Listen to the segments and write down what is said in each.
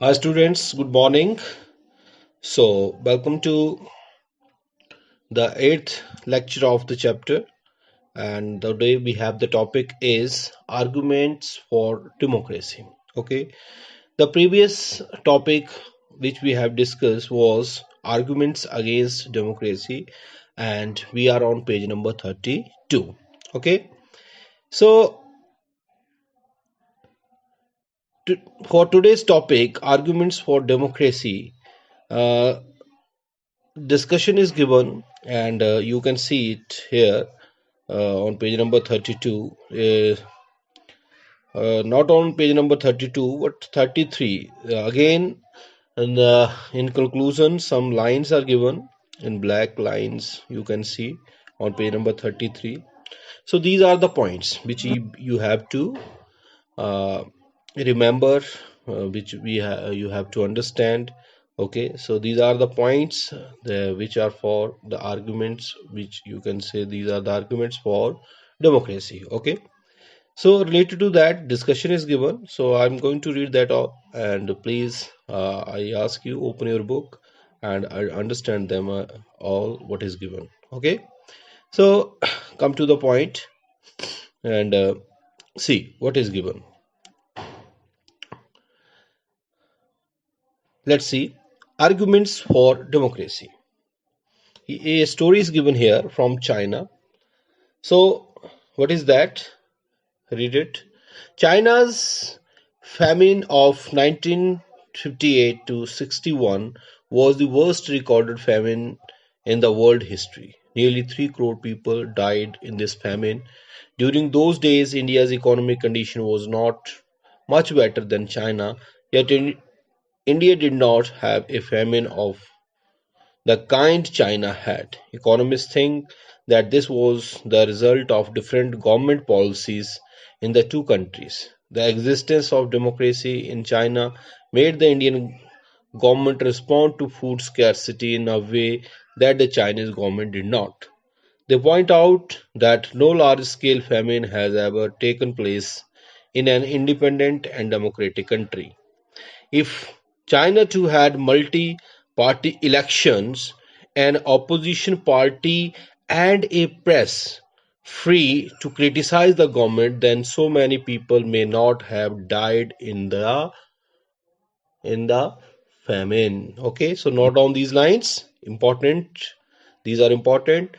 Hi students, good morning. Welcome to the eighth lecture of the chapter, and today we have the topic is arguments for democracy. Okay, the previous topic which we have discussed was arguments against democracy, and we are on page number 32. Okay, so to, for today's topic, arguments for democracy. Uh, Discussion is given and you can see it here on page number 32, not on page number 32 but 33 again. And in conclusion, some lines are given in black lines, you can see on page number 33. So these are the points which you have to uh, remember, which you have to understand. Okay, so these are the points which are for the arguments, which you can say these are the arguments for democracy. Okay, so related to that, discussion is given, so I'm going to read that all, and please, I ask you open your book and I understand them all what is given. Okay, so come to the point and see what is given. Let's see arguments for democracy. A story is given here from China. So, what is that? Read it. China's famine of 1958 to 61 was the worst recorded famine in the world history. Nearly 3 crore people died in this famine. During those days, India's economic condition was not much better than China, yet India did not have a famine of the kind China had. Economists think that this was the result of different government policies in the two countries. The existence of democracy in China made the Indian government respond to food scarcity in a way that the Chinese government did not. They point out that no large scale famine has ever taken place in an independent and democratic country. If China too had multi-party elections, an opposition party and a press free to criticize the government, then so many people may not have died in the famine. Okay, so note down these lines. Important. These are important.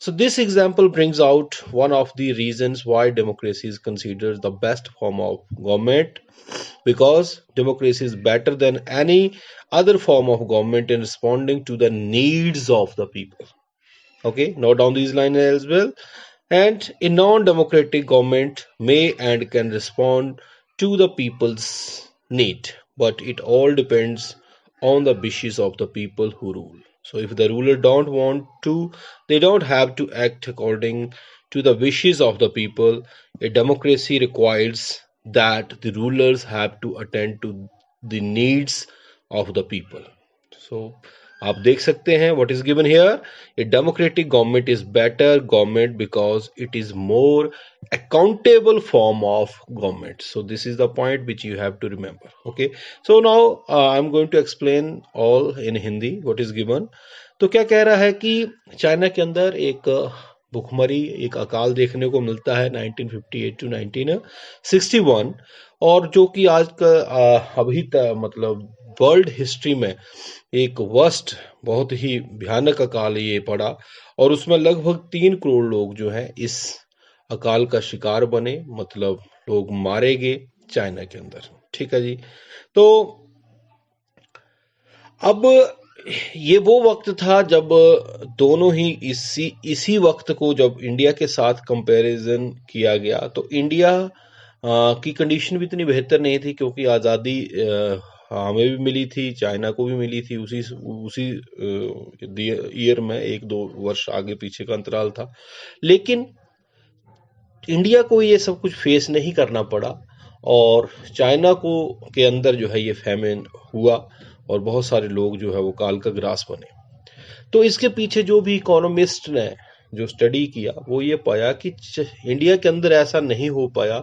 So this example brings out one of the reasons why democracy is considered the best form of government, because democracy is better than any other form of government in responding to the needs of the people. Okay, note down these lines as well. And a non-democratic government may and can respond to the people's need, but it all depends on the wishes of the people who rule. So if the ruler don't want to, they don't have to act according to the wishes of the people. A democracy requires that the rulers have to attend to the needs of the people. So आप देख सकते हैं what is given here. A democratic government is better government because it is more accountable form of government. So this is the point which you have to remember. Okay, so now I'm going to explain all in Hindi what is given. तो क्या कह रहा है कि China के अंदर एक भुखमरी, एक अकाल देखने को मिलता है 1958 टू 1961, और जो कि आज का अभी मतलब वर्ल्ड हिस्ट्री में एक वर्स्ट, बहुत ही भयानक अकाल ये पड़ा, और उसमें लगभग 3 करोड़ लोग जो है इस अकाल का शिकार बने, मतलब लोग मारे गए चाइना के अंदर। ठीक है जी। तो अब ये वो वक्त था जब दोनों ही इसी वक्त को जब इंडिया के साथ कंपैरिजन किया गया, तो इंडिया की कंडीशन भी इतनी बेहतर नहीं थी, क्योंकि आज़ादी हमें भी मिली थी, चाइना को भी मिली थी उसी उसी ईयर में, 1-2 वर्ष आगे पीछे का अंतराल था। लेकिन इंडिया को ये सब कुछ फेस नहीं करना पड़ा, और चाइना को के अंदर जो है ये फैमिन हुआ, और बहुत सारे लोग जो है वो काल का ग्रास बने। तो इसके पीछे जो भी इकोनॉमिस्ट ने जो स्टडी किया वो ये पाया कि इंडिया के अंदर ऐसा नहीं हो पाया,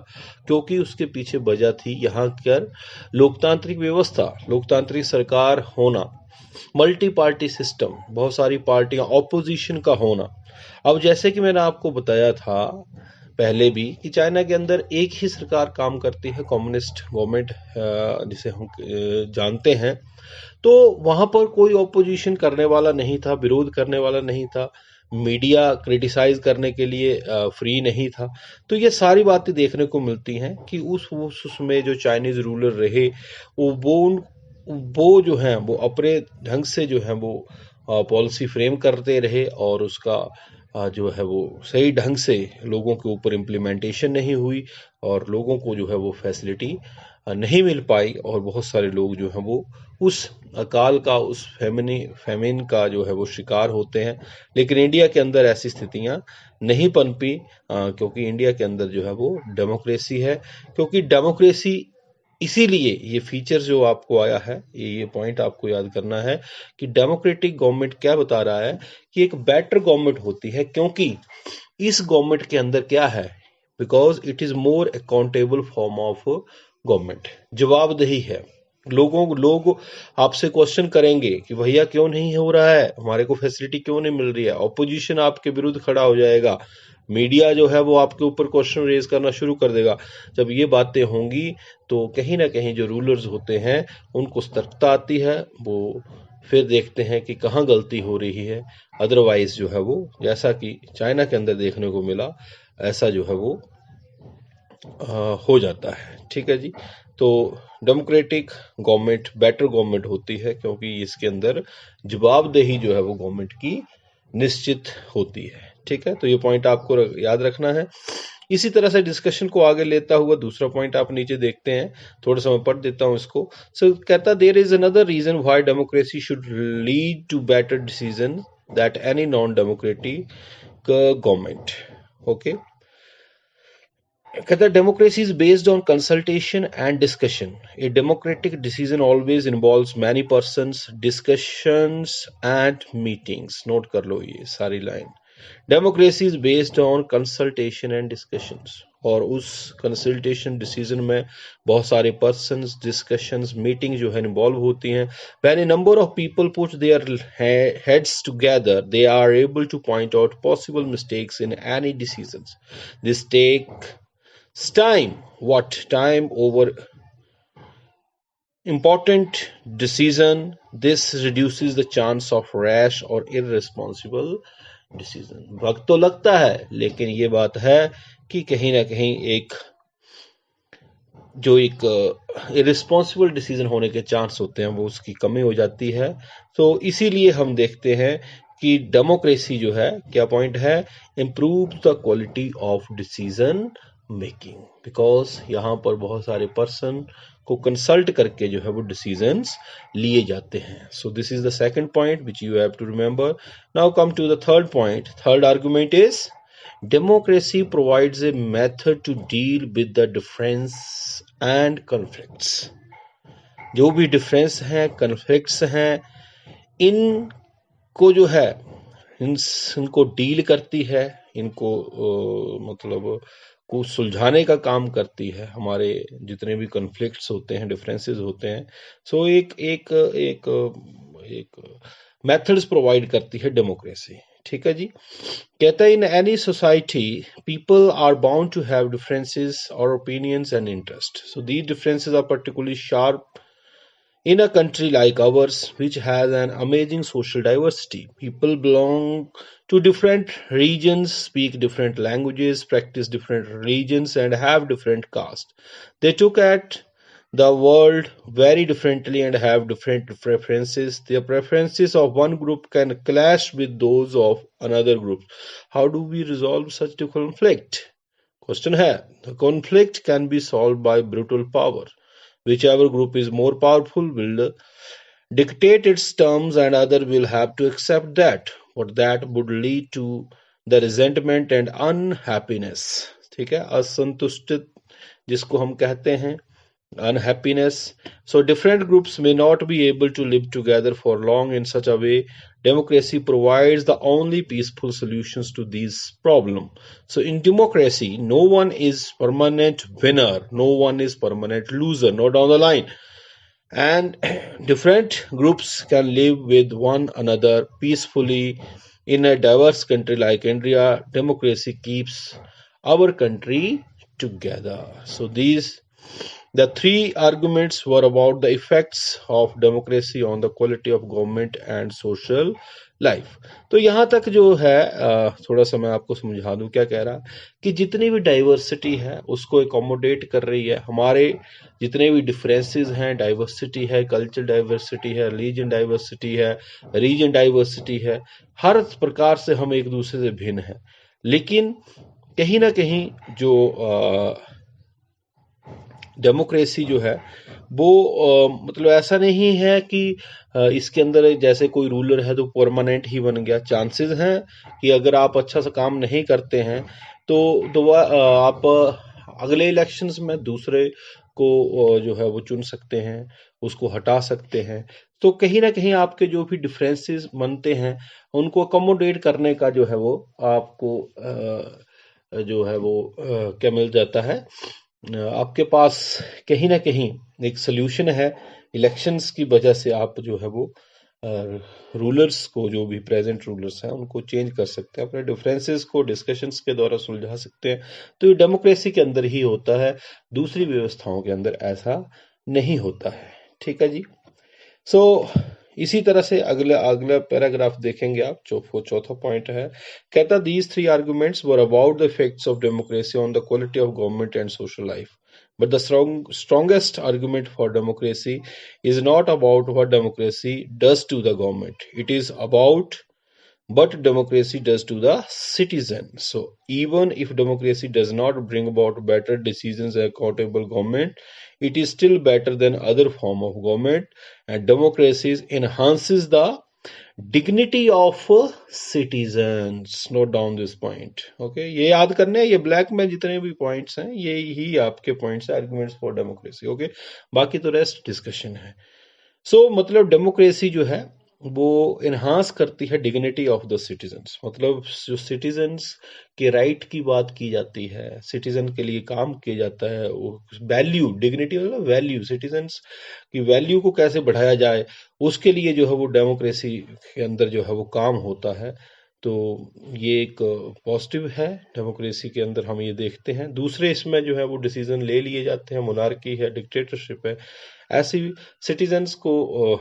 क्योंकि उसके पीछे वजह थी यहाँ कर लोकतांत्रिक व्यवस्था, लोकतांत्रिक सरकार होना, मल्टी पार्टी सिस्टम, बहुत सारी पार्टियां, ऑपोजिशन का होना। अब जैसे कि मैंने आपको बताया था पहले भी कि चाइना के अंदर एक ही सरकार काम करती है, कम्युनिस्ट गवर्नमेंट जिसे हम जानते हैं। तो वहां पर कोई ऑपोजिशन करने वाला नहीं था, विरोध करने वाला नहीं था, मीडिया क्रिटिसाइज करने के लिए फ्री नहीं था। तो ये सारी बातें देखने को मिलती हैं कि उसमें जो चाइनीज रूलर रहे वो जो है वो अपने ढंग से जो है वो पॉलिसी फ्रेम करते रहे, और उसका जो है वो सही ढंग से लोगों के ऊपर इम्प्लीमेंटेशन नहीं हुई, और लोगों को जो है वो फैसिलिटी नहीं मिल पाई, और बहुत सारे लोग जो है वो उस अकाल का, उस फेमिन का जो है वो शिकार होते हैं। लेकिन इंडिया के अंदर ऐसी स्थितियां नहीं पनपी, क्योंकि इंडिया के अंदर जो है वो डेमोक्रेसी है। क्योंकि डेमोक्रेसी, इसीलिए ये फीचर जो आपको आया है, ये पॉइंट आपको याद करना है कि डेमोक्रेटिक गवर्नमेंट क्या बता रहा है कि एक बेटर गवर्नमेंट होती है, क्योंकि इस गवर्नमेंट के अंदर क्या है, because it is more accountable form of government, जवाबदेही है। लोग आपसे क्वेश्चन करेंगे कि भैया क्यों नहीं हो रहा है, हमारे को फैसिलिटी क्यों नहीं मिल रही है, ऑपोजिशन आपके विरुद्ध खड़ा हो जाएगा, मीडिया जो है वो आपके ऊपर क्वेश्चन रेज करना शुरू कर देगा। जब ये बातें होंगी तो कहीं ना कहीं जो रूलर्स होते हैं उनको सतर्कता आती है, वो फिर देखते हैं कि कहाँ गलती हो रही है। अदरवाइज जो है वो, जैसा कि चाइना के अंदर देखने को मिला, ऐसा जो है वो हो जाता है। ठीक है जी। तो डेमोक्रेटिक गवर्नमेंट बेटर गवर्नमेंट होती है, क्योंकि इसके अंदर जवाबदेही जो है वो गवर्नमेंट की निश्चित होती है। ठीक है, तो ये पॉइंट आपको याद रखना है। इसी तरह से डिस्कशन को आगे लेता हुआ दूसरा पॉइंट आप नीचे देखते हैं, थोड़ा सा मैं पढ़ देता हूं इसको। सो कहता, there is another reason why democracy should lead to better decision that any non democratic government. Okay, कहता, democracy is based on consultation and discussion. A democratic decision always involves many persons, discussions and meetings. Note कर लो ये सारी line. Democracy is based on consultation and discussions. और उस consultation decision में बहुत सारे persons, discussions, meeting जो है इन्वॉल्व होती हैं। When a number of people put their heads together, they are able to point out possible mistakes in any decisions. This takes time. What time over important decision? This reduces the chance of rash or irresponsible decision. वक्त तो लगता है, लेकिन ये बात है कि कहीं ना कहीं एक इरिस्पॉन्सिबल डिसीजन होने के चांस होते हैं, वो उसकी कमी हो जाती है। तो इसीलिए हम देखते हैं कि डेमोक्रेसी जो है, क्या पॉइंट है, improve the quality of decision making, because यहाँ पर बहुत सारे पर्सन को कंसल्ट करके जो है वो डिसीजंस लिए जाते हैं। So this is the second point which you have to remember. Now come to the third point. Third argument is democracy provides a method to deal with the difference and conflicts. जो भी difference हैं, conflicts हैं, इनको जो है इनको deal करती है, इनको मतलब को सुलझाने का काम करती है। हमारे जितने भी कन्फ्लिक्ट्स होते हैं, डिफरेंसेस होते हैं, सो एक मेथड्स प्रोवाइड करती है डेमोक्रेसी। ठीक है जी। कहता है, in any society people are bound to have differences और opinions and interest. So these differences are particularly sharp in a country like ours, which has an amazing social diversity. People belong to different regions, speak different languages, practice different religions, and have different castes. They look at the world very differently and have different preferences. The preferences of one group can clash with those of another group. How do we resolve such a conflict? Question है, the conflict can be solved by brutal power. Whichever group is more powerful will dictate its terms and other will have to accept that. But that would lead to the resentment and unhappiness. ठीक है, असंतुष्टित जिसको हम कहते हैं, unhappiness. So different groups may not be able to live together for long in such a way. democracy provides the only peaceful solutions to these problems. So in democracy, no one is permanent winner, no one is permanent loser, no down the line. And different groups can live with one another peacefully in a diverse country like India. Democracy keeps our country together. So these the three arguments were about the effects of democracy on the quality of government and social life. तो यहाँ तक जो है थोड़ा सा मैं आपको समझा दूं क्या कह रहा है कि जितनी भी डाइवर्सिटी है उसको एकोमोडेट कर रही है। हमारे जितने भी डिफरेंसेस हैं, डाइवर्सिटी है, कल्चर डाइवर्सिटी है, रिलीजन डाइवर्सिटी है, रीजन डाइवर्सिटी है, हर प्रकार से हम एक दूसरे से भिन्न हैं। लेकिन कहीं ना कहीं जो डेमोक्रेसी जो है वो मतलब ऐसा नहीं है कि इसके अंदर जैसे कोई रूलर है तो परमानेंट ही बन गया। चांसेस हैं कि अगर आप अच्छा सा काम नहीं करते हैं तो आप अगले इलेक्शंस में दूसरे को जो है वो चुन सकते हैं, उसको हटा सकते हैं। तो कहीं ना कहीं आपके जो भी डिफरेंसेस बनते हैं उनको अकोमोडेट करने का जो है वो आपको जो है वो क्या मिल जाता है, आपके पास कहीं ना कहीं एक सोल्यूशन है। इलेक्शंस की वजह से आप जो है वो रूलर्स को, जो भी प्रेजेंट रूलर्स हैं उनको चेंज कर सकते हैं, अपने डिफरेंसेस को डिस्कशंस के द्वारा सुलझा सकते हैं। तो ये डेमोक्रेसी के अंदर ही होता है, दूसरी व्यवस्थाओं के अंदर ऐसा नहीं होता है। ठीक है जी। सो इसी तरह से अगला अगला पैराग्राफ देखेंगे आप, चौथा पॉइंट है, कहता these three arguments were about the effects of democracy on the quality of government and social life, but the strongest argument for democracy is not about what democracy does to the government, it is about what democracy does to the citizen. So even if democracy does not bring about better decisions and accountable government, it is still better than other form of government, and democracy enhances the dignity of citizens. Note down this point. Okay, ये याद करने हैं, ये black में जितने भी points हैं ये ही आपके पॉइंट्स है, आर्गुमेंट्स फॉर डेमोक्रेसी। ओके, बाकी तो रेस्ट डिस्कशन है। सो मतलब डेमोक्रेसी जो है वो इन्हांस करती है डिग्निटी ऑफ द सिटीजन्स, मतलब जो सिटीजन्स के राइट की बात की जाती है, सिटीजन के लिए काम किया जाता है, वैल्यू, डिग्निटी मतलब वैल्यू, सिटीजन्स की वैल्यू को कैसे बढ़ाया जाए उसके लिए जो है वो डेमोक्रेसी के अंदर जो है वो काम होता है। तो ये एक पॉजिटिव है डेमोक्रेसी के अंदर, हम ये देखते हैं। दूसरे इसमें जो है वो डिसीजन ले लिए जाते हैं, मोनार्की है, डिक्टेटरशिप है, ऐसी सिटीजन्स को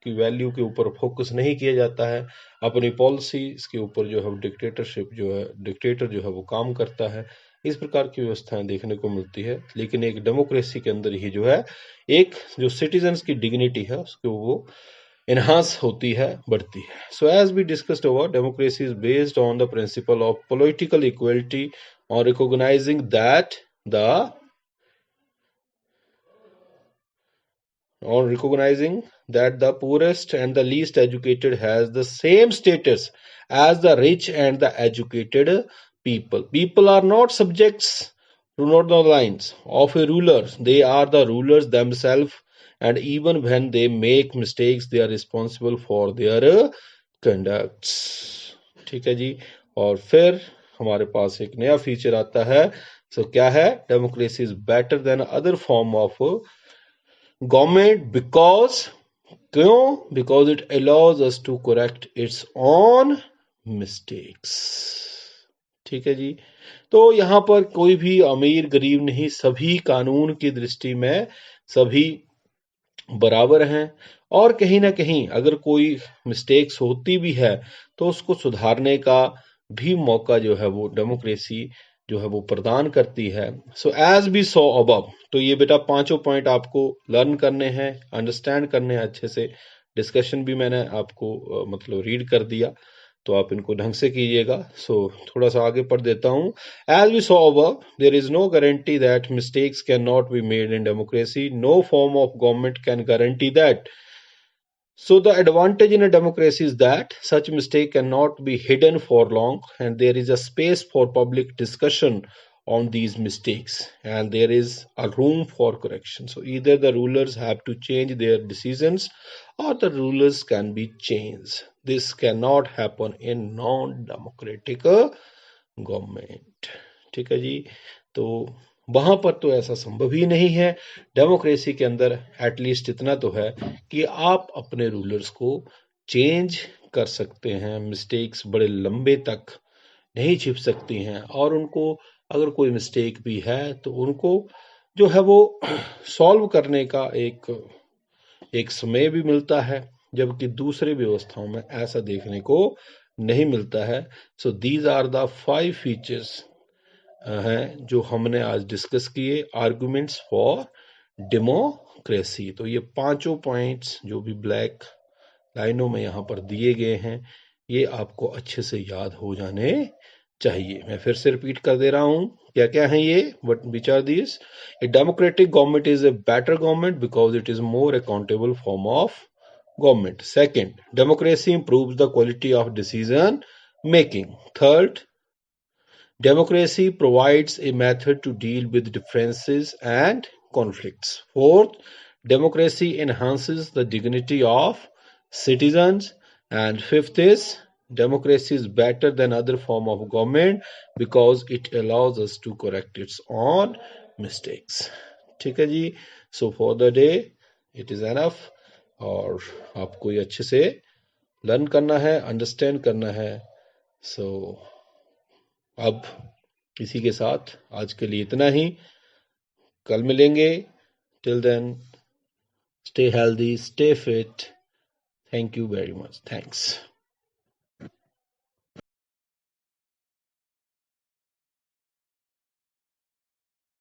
की वैल्यू के ऊपर फोकस नहीं किया जाता है, अपनी पॉलिसीज के ऊपर जो है डिक्टेटरशिप जो है, डिक्टेटर जो है वो काम करता है। इस प्रकार की व्यवस्थाएं देखने को मिलती है। लेकिन एक डेमोक्रेसी के अंदर ही जो है एक जो सिटीजन्स की डिग्निटी है उसको वो enhance होती है, बढ़ती है। So as we discussed over, democracy is based on the principle of political equality, on recognizing that the poorest and the least educated has the same status as the rich and the educated people. People are not subjects to not the lines of a ruler. They are the rulers themselves, and even when they make mistakes they are responsible for their conducts. ठीक है जी। और फिर हमारे पास एक नया feature आता है। So क्या है? Democracy is better than other form of government because it allows us to correct its own mistakes. ठीक है जी। तो यहां पर कोई भी अमीर गरीब नहीं, सभी कानून की दृष्टि में सभी बराबर हैं, और कहीं ना कहीं अगर कोई मिस्टेक्स होती भी है तो उसको सुधारने का भी मौका जो है वो डेमोक्रेसी जो है वो प्रदान करती है। So as we saw above, तो ये बेटा पांचों पॉइंट आपको लर्न करने हैं, अंडरस्टैंड करने हैं अच्छे से। डिस्कशन भी मैंने आपको मतलब रीड कर दिया, तो आप इनको ढंग से कीजिएगा। सो थोड़ा सा आगे पढ़ देता हूं। As we saw above, there is no guarantee that mistakes can not be made in democracy, no form of government can guarantee that. So the advantage in a democracy is that such mistake cannot be hidden for long, and there is a space for public discussion on these mistakes and there is a room for correction. So either the rulers have to change their decisions or the rulers can be changed. This cannot happen in non-democratic government. ठीक है जी. तो वहां पर तो ऐसा संभव ही नहीं है. डेमोक्रेसी के अंदर एटलीस्ट इतना तो है कि आप अपने रूलर्स को चेंज कर सकते हैं. मिस्टेक्स बड़े लंबे तक नहीं छिप सकती हैं और उनको अगर कोई मिस्टेक भी है तो उनको जो है वो सॉल्व करने का एक समय भी मिलता है, जबकि दूसरे व्यवस्थाओं में ऐसा देखने को नहीं मिलता है. So these are the 5 features हैं जो हमने आज डिस्कस किए, आर्गुमेंट्स फॉर डेमोक्रेसी. तो ये पांचों पॉइंट्स जो भी ब्लैक लाइनों में यहाँ पर दिए गए हैं ये आपको अच्छे से याद हो जाने चाहिए. मैं फिर से रिपीट कर दे रहा हूं क्या क्या है ये. But which are this? A democratic government is a better government because it is more accountable form of government. Second, democracy improves the quality of decision making. Third, democracy provides a method to deal with differences and conflicts. Fourth, democracy enhances the dignity of citizens. And fifth is democracy is better than other form of government because it allows us to correct its own mistakes. ठीक है जी. So for the day it is enough. और आपको ये अच्छे से learn करना है, understand करना है. सो अब इसी के साथ आज के लिए इतना ही. कल मिलेंगे. Till then stay healthy, stay fit. Thank you very much. Thanks.